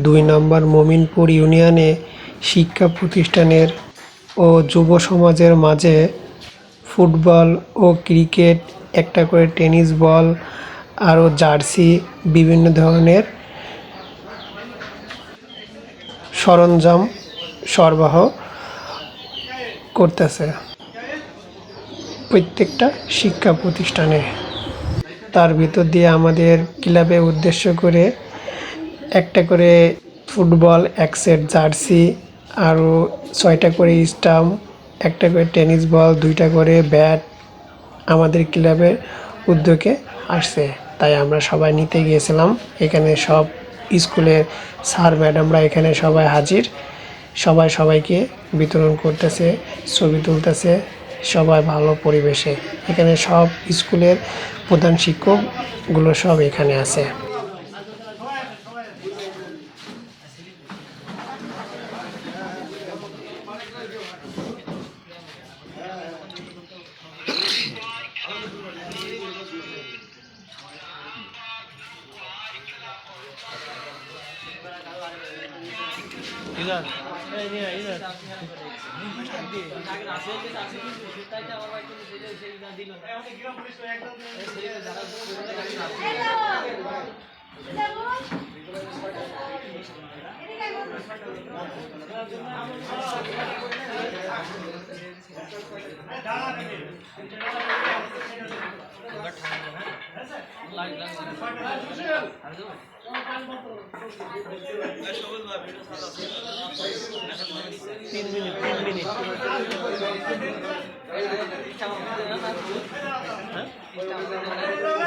2 নম্বর মমিনপুর ইউনিয়নে শিক্ষা প্রতিষ্ঠানের ও যুব সমাজের মাঝে ফুটবল ও ক্রিকেট, একটা করে টেনিস বল, আরও জার্সি, বিভিন্ন ধরনের সরঞ্জাম সরবরাহ করতেছে প্রত্যেকটা শিক্ষা প্রতিষ্ঠানে। তার ভিতর দিয়ে আমাদের ক্লাবে উদ্দেশ্য করে একটা করে ফুটবল, এক সেট জার্সি, আরও 6টা করে স্টাম্প, একটা করে টেনিস বল, 2টা করে ব্যাট আমাদের ক্লাবের উদ্যোগে আসছে। তাই আমরা সবাই নিতে গিয়েছিলাম। এখানে সব স্কুলের স্যার ম্যাডামরা এখানে সবাই হাজির। সবাই সবাইকে বিতরণ করতেছে, ছবি তুলতেছে, সবাই ভালো পরিবেশে। এখানে সব স্কুলের প্রধান শিক্ষকগুলো সব এখানে আছে।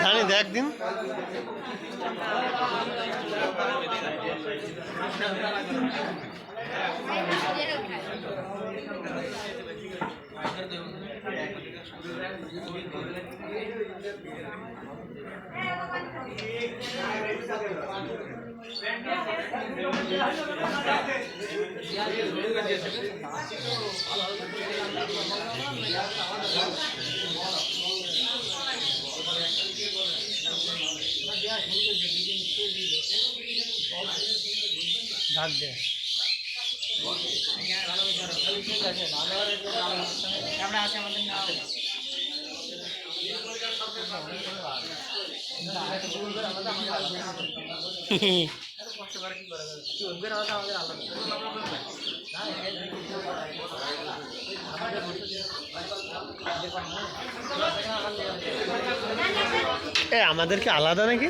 জানি দেখ দিন ডাক দে। আমাদের কি আলাদা নাকি?